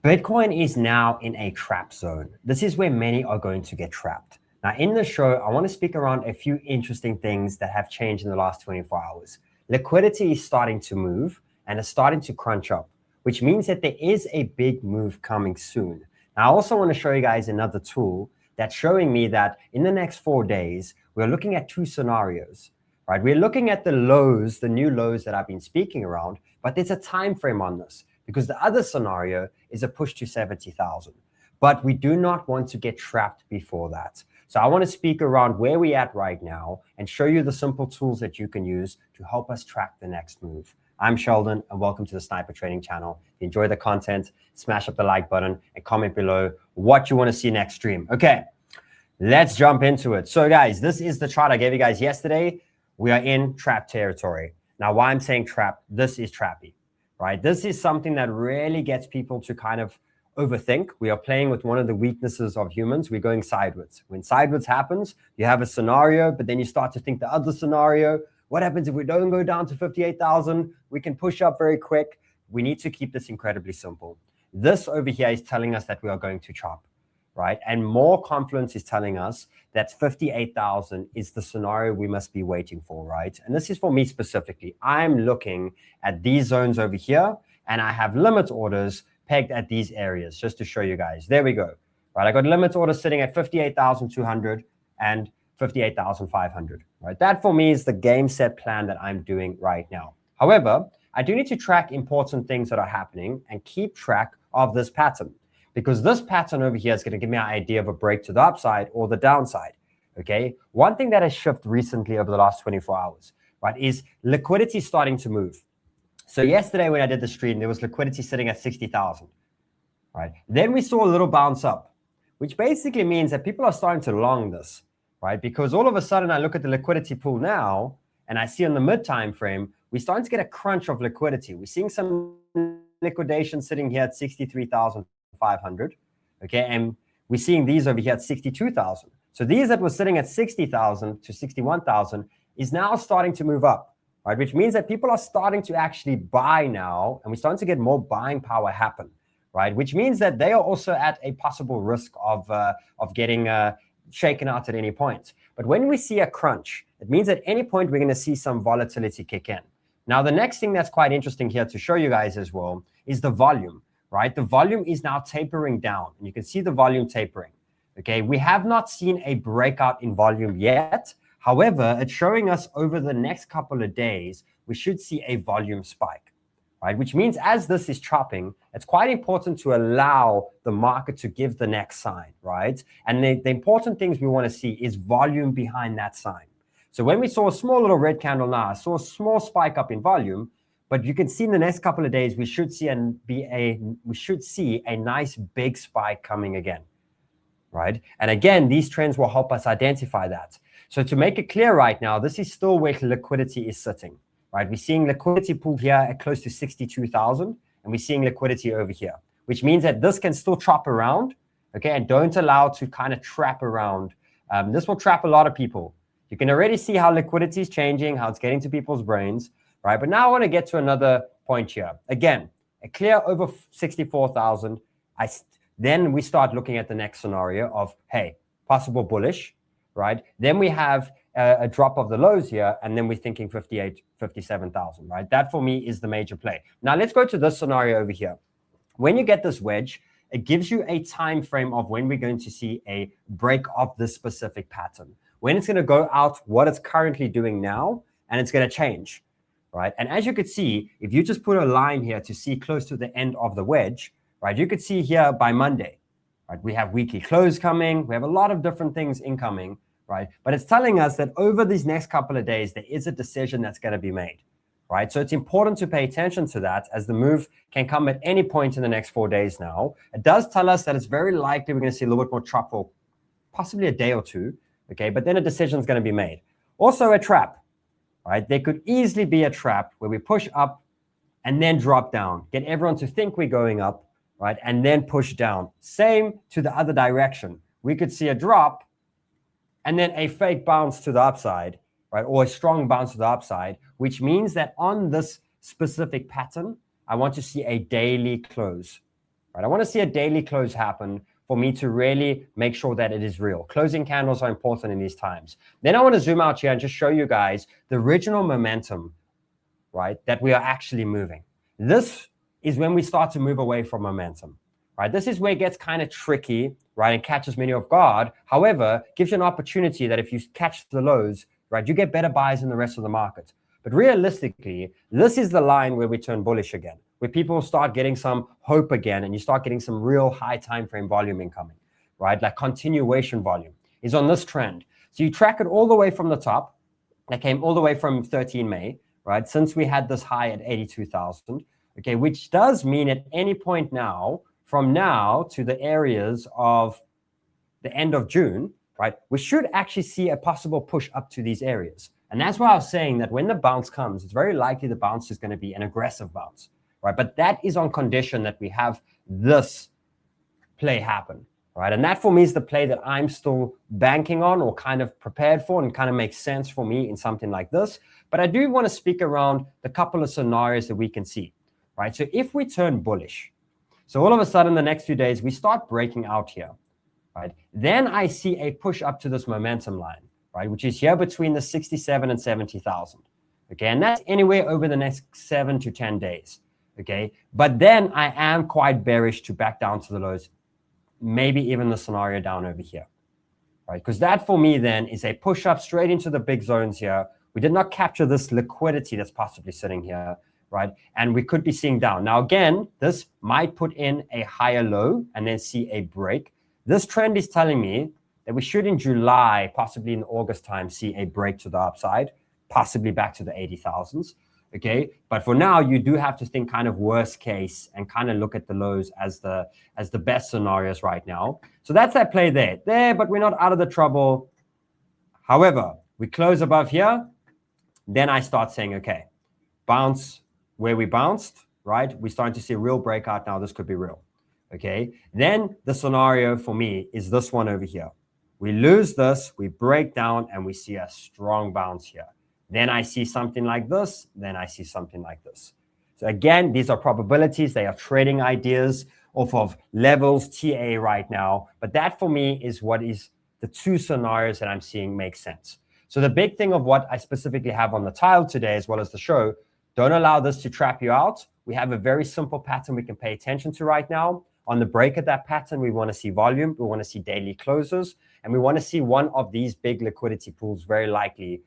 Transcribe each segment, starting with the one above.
Bitcoin is now in a trap zone. This is where many are going to get trapped. Now, in this show, I want to speak around a few interesting things that have changed in the last 24 hours. Liquidity is starting to move and it's starting to crunch up, which means that there is a big move coming soon. Now, I also want to show you guys another tool that's showing me that in the next 4 days, we're looking at two scenarios, right? We're looking at the lows, the new lows that I've been speaking around, but there's a time frame on this because the other scenario is a push to 70,000. But we do not want to get trapped before that. So I want to speak around where we're at right now and show you the simple tools that you can use to help us track the next move. I'm Sheldon, and welcome to the Sniper Trading channel. If you enjoy the content, smash up the like button and comment below what you want to see next stream. Okay, let's jump into it. So guys, this is the chart I gave you guys yesterday. We are in trap territory. Now, why I'm saying trap, this is trappy, right? This is something that really gets people to kind of overthink. We are playing with one of the weaknesses of humans. We're going sideways. When sideways happens, you have a scenario, but then you start to think the other scenario. What happens if we don't go down to 58,000? We can push up very quick. We need to keep this incredibly simple. This over here is telling us that we are going to chop, right? And more confluence is telling us that 58,000 is the scenario we must be waiting for, right? And this is for me specifically. I'm looking at these zones over here, and I have limit orders pegged at these areas, just to show you guys. There we go, right? I got limit orders sitting at 58,200 and 58,500, right? That for me is the game set plan that I'm doing right now. However, I do need to track important things that are happening and keep track of this pattern, because this pattern over here is going to give me an idea of a break to the upside or the downside, okay? One thing that has shifted recently over the last 24 hours, right, is liquidity starting to move. So yesterday when I did the stream, there was liquidity sitting at 60,000, right? Then we saw a little bounce up, which basically means that people are starting to long this, right? Because all of a sudden I look at the liquidity pool now and I see on the mid time frame, we're starting to get a crunch of liquidity. We're seeing some liquidation sitting here at 63,500, okay? And we're seeing these over here at 62,000. So these that were sitting at 60,000 to 61,000 is now starting to move up, right? Which means that people are starting to actually buy now, and we're starting to get more buying power happen, right? Which means that they are also at a possible risk of getting shaken out at any point. But when we see a crunch, it means at any point we're going to see some volatility kick in. Now, the next thing that's quite interesting here to show you guys as well is the volume, right? The volume is now tapering down, and you can see the volume tapering, okay? We have not seen a breakout in volume yet. However, it's showing us over the next couple of days, we should see a volume spike, right? Which means as this is chopping, it's quite important to allow the market to give the next sign, right? And the important things we want to see is volume behind that sign. So when we saw a small little red candle now, I saw a small spike up in volume, but you can see in the next couple of days, we should see a nice big spike coming again, right? And again, these trends will help us identify that. So to make it clear right now, this is still where liquidity is sitting, right? We're seeing liquidity pool here at close to 62,000, and we're seeing liquidity over here, which means that this can still chop around, okay? And don't allow to kind of trap around. This will trap a lot of people. You can already see how liquidity is changing, how it's getting to people's brains, right? But now I want to get to another point here. Again, a clear over 64,000. Then we start looking at the next scenario of, hey, possible bullish, right? Then we have a drop of the lows here, and then we're thinking 58, 57,000, right? That for me is the major play. Now let's go to this scenario over here. When you get this wedge, it gives you a time frame of when we're going to see a break of this specific pattern, when it's going to go out what it's currently doing now, and it's going to change, right? And as you could see, if you just put a line here to see close to the end of the wedge, right, you could see here by Monday, right, we have weekly close coming. We have a lot of different things incoming, right? But it's telling us that over these next couple of days, there is a decision that's going to be made, right? So it's important to pay attention to that, as the move can come at any point in the next 4 days now. It does tell us that it's very likely we're going to see a little bit more chop for possibly a day or two, okay? But then a decision is going to be made. Also a trap, right? There could easily be a trap where we push up and then drop down, get everyone to think we're going up, right? And then push down. Same to the other direction. We could see a drop and then a fake bounce to the upside, right? Or a strong bounce to the upside, which means that on this specific pattern, I want to see a daily close, right? I want to see a daily close happen for me to really make sure that it is real. Closing candles are important in these times. Then I want to zoom out here and just show you guys the original momentum, right, that we are actually moving. This is when we start to move away from momentum, right? This is where it gets kind of tricky, right, and catches many off guard. However, gives you an opportunity that if you catch the lows, right, you get better buys in the rest of the market. But realistically, this is the line where we turn bullish again, where people start getting some hope again, and you start getting some real high time frame volume incoming, right? Like continuation volume is on this trend. So you track it all the way from the top. That came all the way from 13 May, right? Since we had this high at 82,000, okay, which does mean at any point now, from now to the areas of the end of June, right, we should actually see a possible push up to these areas. And that's why I was saying that when the bounce comes, it's very likely the bounce is going to be an aggressive bounce, right? But that is on condition that we have this play happen, right? And that for me is the play that I'm still banking on or kind of prepared for, and kind of makes sense for me in something like this. But I do want to speak around the couple of scenarios that we can see, right? So if we turn bullish, so all of a sudden the next few days, we start breaking out here, right? Then I see a push up to this momentum line, right, which is here between the 67 and 70,000. Okay, and that's anywhere over the next 7 to 10 days. Okay, but then I am quite bearish to back down to the lows, maybe even the scenario down over here, right? Because that for me then is a push up straight into the big zones here. We did not capture this liquidity that's possibly sitting here, right? And we could be seeing down. Now, again, this might put in a higher low and then see a break. This trend is telling me that we should in July, possibly in August time, see a break to the upside, possibly back to the 80,000s, okay? But for now, you do have to think kind of worst case and kind of look at the lows as the best scenarios right now. So that's that play there, but we're not out of the trouble. However, we close above here, then I start saying, okay, bounce where we bounced, right? We're starting to see a real breakout now. This could be real, okay? Then the scenario for me is this one over here. We lose this, we break down, and we see a strong bounce here. Then I see something like this, then I see something like this. So again, these are probabilities. They are trading ideas off of levels, TA right now. But that for me is what is the two scenarios that I'm seeing make sense. So the big thing of what I specifically have on the tile today, as well as the show, don't allow this to trap you out. We have a very simple pattern we can pay attention to right now. On the break of that pattern, we want to see volume, we want to see daily closes, and we want to see one of these big liquidity pools, very likely.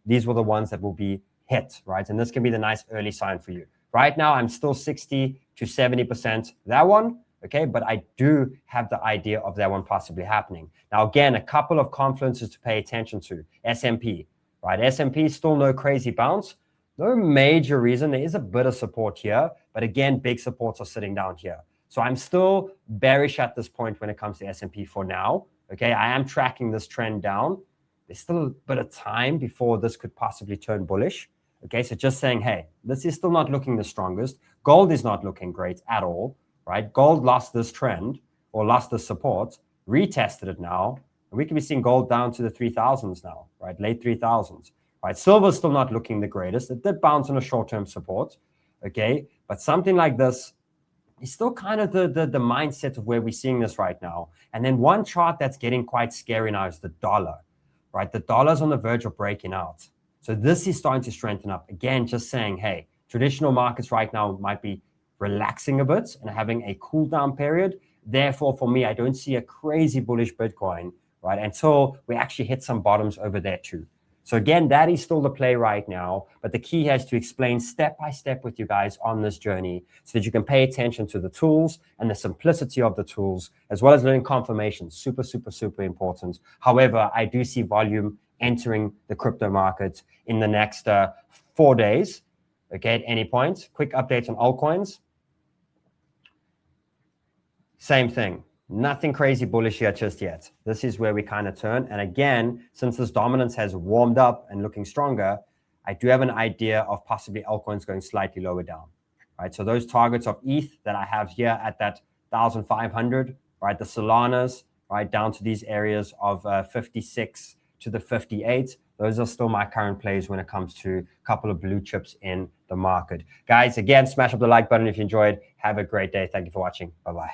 These were the ones that will be hit, right? And this can be the nice early sign for you. Right now, I'm still 60 to 70% that one, okay? But I do have the idea of that one possibly happening. Now, again, a couple of confluences to pay attention to. S&P, right? S&P still no crazy bounce. No major reason. There is a bit of support here, but again, big supports are sitting down here. So I'm still bearish at this point when it comes to S&P for now. Okay, I am tracking this trend down. There's still a bit of time before this could possibly turn bullish. Okay, so just saying, hey, this is still not looking the strongest. Gold is not looking great at all, right? Gold lost this trend or lost the support, retested it now. And we can be seeing gold down to the 3,000s now, right? Late 3,000s, right? Silver's still not looking the greatest. It did bounce on a short-term support, okay? But something like this, it's still kind of the mindset of where we're seeing this right now. And then one chart that's getting quite scary now is the dollar, right? The dollar's on the verge of breaking out. So this is starting to strengthen up. Again, just saying, hey, traditional markets right now might be relaxing a bit and having a cool down period. Therefore, for me, I don't see a crazy bullish Bitcoin, right? Until we actually hit some bottoms over there too. So again, that is still the play right now, but the key here is to explain step by step with you guys on this journey so that you can pay attention to the tools and the simplicity of the tools, as well as learning confirmation. Super, super, super important. However, I do see volume entering the crypto market in the next 4 days, okay, at any point. Quick updates on altcoins. Same thing. Nothing crazy bullish here just yet. This is where we kind of turn. And again, since this dominance has warmed up and looking stronger, I do have an idea of possibly altcoins going slightly lower down, right? So those targets of ETH that I have here at that 1,500, right? The Solanas, right? Down to these areas of 56 to the 58. those are still my current plays when it comes to a couple of blue chips in the market. Guys, again, smash up the like button if you enjoyed. Have a great day. Thank you for watching. Bye-bye.